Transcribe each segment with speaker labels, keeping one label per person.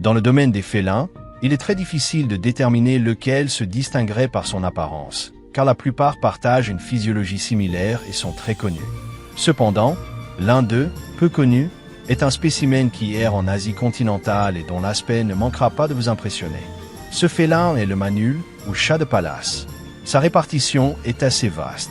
Speaker 1: Dans le domaine des félins, il est très difficile de déterminer lequel se distinguerait par son apparence, car la plupart partagent une physiologie similaire et sont très connus. Cependant, l'un d'eux, peu connu, est un spécimen qui erre en Asie continentale et dont l'aspect ne manquera pas de vous impressionner. Ce félin est le manul ou chat de palace. Sa répartition est assez vaste.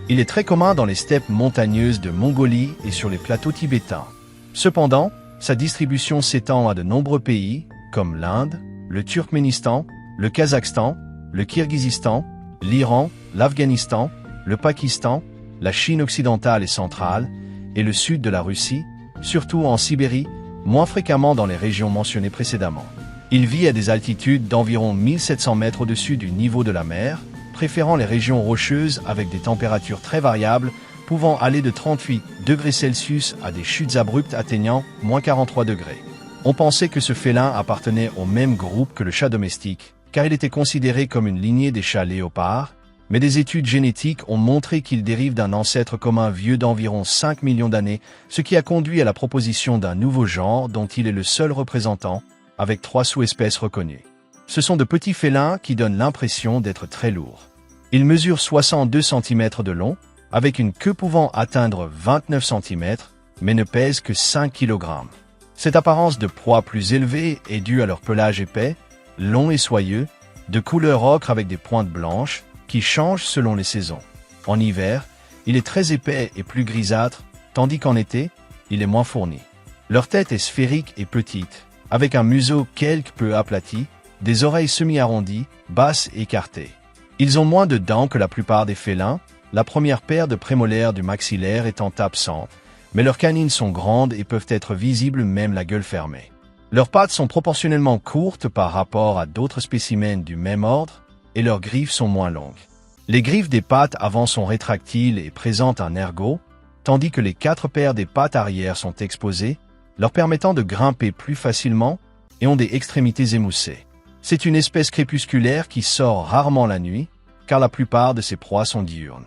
Speaker 1: Il est très commun dans les steppes montagneuses de Mongolie et sur les plateaux tibétains. Cependant, sa distribution s'étend à de nombreux pays, comme l'Inde, le Turkménistan, le Kazakhstan, le Kirghizistan, l'Iran, l'Afghanistan, le Pakistan, la Chine occidentale et centrale, et le sud de la Russie, surtout en Sibérie, moins fréquemment dans les régions mentionnées précédemment. Il vit à des altitudes d'environ 1700 mètres au-dessus du niveau de la mer, préférant les régions rocheuses avec des températures très variables, pouvant aller de 38 degrés Celsius à des chutes abruptes atteignant moins 43 degrés. On pensait que ce félin appartenait au même groupe que le chat domestique, car il était considéré comme une lignée des chats léopards, mais des études génétiques ont montré qu'il dérive d'un ancêtre commun vieux d'environ 5 millions d'années, ce qui a conduit à la proposition d'un nouveau genre dont il est le seul représentant, avec 3 sous-espèces reconnues. Ce sont de petits félins qui donnent l'impression d'être très lourds. Ils mesurent 62 cm de long, avec une queue pouvant atteindre 29 cm, mais ne pèsent que 5 kg. Cette apparence de proie plus élevée est due à leur pelage épais, long et soyeux, de couleur ocre avec des pointes blanches, qui changent selon les saisons. En hiver, il est très épais et plus grisâtre, tandis qu'en été, il est moins fourni. Leur tête est sphérique et petite, avec un museau quelque peu aplati, des oreilles semi-arrondies, basses et écartées. Ils ont moins de dents que la plupart des félins, la première paire de prémolaires du maxillaire étant absente, mais leurs canines sont grandes et peuvent être visibles même la gueule fermée. Leurs pattes sont proportionnellement courtes par rapport à d'autres spécimens du même ordre, et leurs griffes sont moins longues. Les griffes des pattes avant sont rétractiles et présentent un ergot, tandis que les 4 paires des pattes arrière sont exposées, leur permettant de grimper plus facilement et ont des extrémités émoussées. C'est une espèce crépusculaire qui sort rarement la nuit, car la plupart de ses proies sont diurnes.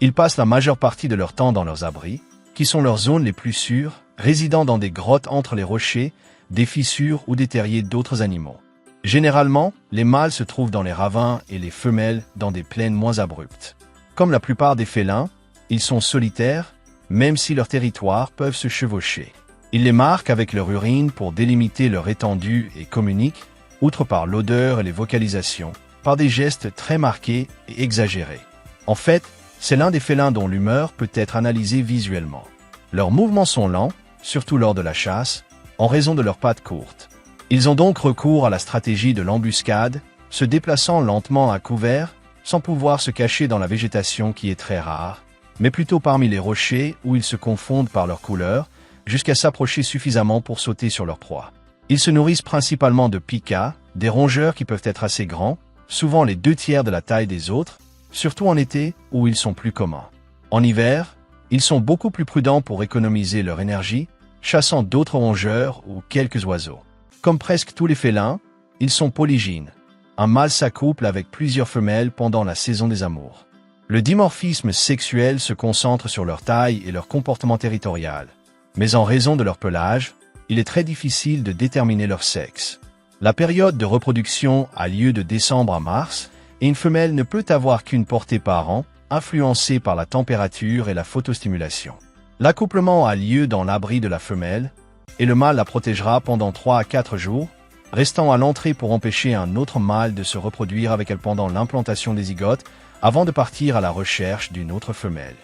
Speaker 1: Ils passent la majeure partie de leur temps dans leurs abris, qui sont leurs zones les plus sûres, résidant dans des grottes entre les rochers, des fissures ou des terriers d'autres animaux. Généralement, les mâles se trouvent dans les ravins et les femelles dans des plaines moins abruptes. Comme la plupart des félins, ils sont solitaires, même si leurs territoires peuvent se chevaucher. Ils les marquent avec leur urine pour délimiter leur étendue et communiquent, outre par l'odeur et les vocalisations, par des gestes très marqués et exagérés. En fait, c'est l'un des félins dont l'humeur peut être analysée visuellement. Leurs mouvements sont lents, surtout lors de la chasse, en raison de leurs pattes courtes. Ils ont donc recours à la stratégie de l'embuscade, se déplaçant lentement à couvert, sans pouvoir se cacher dans la végétation qui est très rare, mais plutôt parmi les rochers où ils se confondent par leur couleur, jusqu'à s'approcher suffisamment pour sauter sur leur proie. Ils se nourrissent principalement de picas, des rongeurs qui peuvent être assez grands, souvent les 2/3 de la taille des autres, surtout en été où ils sont plus communs. En hiver, ils sont beaucoup plus prudents pour économiser leur énergie, chassant d'autres rongeurs ou quelques oiseaux. Comme presque tous les félins, ils sont polygynes. Un mâle s'accouple avec plusieurs femelles pendant la saison des amours. Le dimorphisme sexuel se concentre sur leur taille et leur comportement territorial. Mais en raison de leur pelage, il est très difficile de déterminer leur sexe. La période de reproduction a lieu de décembre à mars, et une femelle ne peut avoir qu'une portée par an, influencée par la température et la photostimulation. L'accouplement a lieu dans l'abri de la femelle, et le mâle la protégera pendant 3 à 4 jours, restant à l'entrée pour empêcher un autre mâle de se reproduire avec elle pendant l'implantation des zygotes, avant de partir à la recherche d'une autre femelle.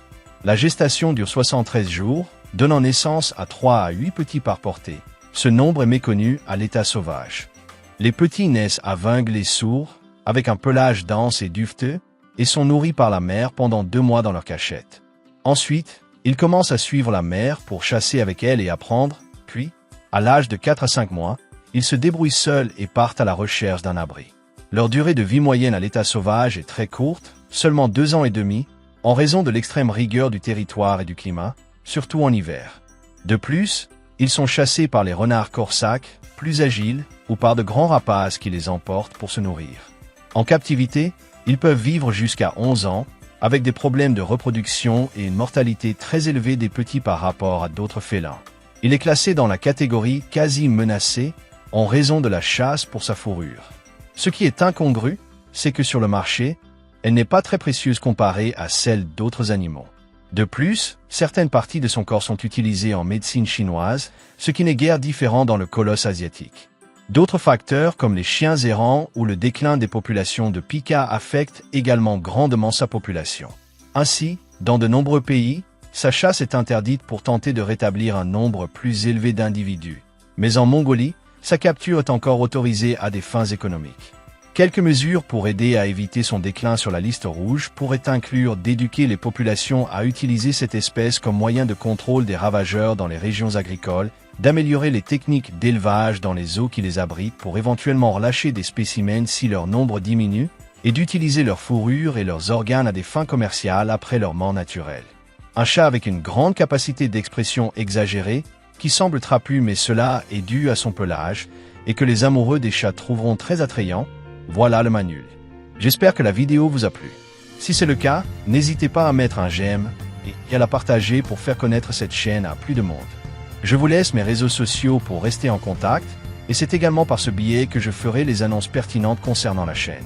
Speaker 1: La gestation dure 73 jours, donnant naissance à 3 à 8 petits par portée. Ce nombre est méconnu à l'état sauvage. Les petits naissent aveugles et sourds, avec un pelage dense et duveteux, et sont nourris par la mère pendant 2 mois dans leur cachette. Ensuite, ils commencent à suivre la mère pour chasser avec elle et apprendre, puis, à l'âge de 4 à 5 mois, ils se débrouillent seuls et partent à la recherche d'un abri. Leur durée de vie moyenne à l'état sauvage est très courte, seulement 2 ans et demi, en raison de l'extrême rigueur du territoire et du climat, surtout en hiver. De plus, ils sont chassés par les renards corsaques, plus agiles, ou par de grands rapaces qui les emportent pour se nourrir. En captivité, ils peuvent vivre jusqu'à 11 ans, avec des problèmes de reproduction et une mortalité très élevée des petits par rapport à d'autres félins. Il est classé dans la catégorie quasi menacée, en raison de la chasse pour sa fourrure. Ce qui est incongru, c'est que sur le marché, elle n'est pas très précieuse comparée à celle d'autres animaux. De plus, certaines parties de son corps sont utilisées en médecine chinoise, ce qui n'est guère différent dans le colosse asiatique. D'autres facteurs comme les chiens errants ou le déclin des populations de pika affectent également grandement sa population. Ainsi, dans de nombreux pays, sa chasse est interdite pour tenter de rétablir un nombre plus élevé d'individus. Mais en Mongolie, sa capture est encore autorisée à des fins économiques. Quelques mesures pour aider à éviter son déclin sur la liste rouge pourraient inclure d'éduquer les populations à utiliser cette espèce comme moyen de contrôle des ravageurs dans les régions agricoles, d'améliorer les techniques d'élevage dans les eaux qui les abritent pour éventuellement relâcher des spécimens si leur nombre diminue, et d'utiliser leur fourrure et leurs organes à des fins commerciales après leur mort naturelle. Un chat avec une grande capacité d'expression exagérée, qui semble trapu mais cela est dû à son pelage, et que les amoureux des chats trouveront très attrayant. Voilà le manuel. J'espère que la vidéo vous a plu. Si c'est le cas, n'hésitez pas à mettre un j'aime et à la partager pour faire connaître cette chaîne à plus de monde. Je vous laisse mes réseaux sociaux pour rester en contact, et c'est également par ce biais que je ferai les annonces pertinentes concernant la chaîne.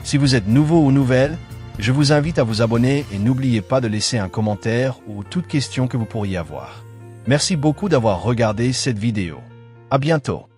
Speaker 1: Si vous êtes nouveau ou nouvelle, je vous invite à vous abonner et n'oubliez pas de laisser un commentaire ou toute question que vous pourriez avoir. Merci beaucoup d'avoir regardé cette vidéo. À bientôt.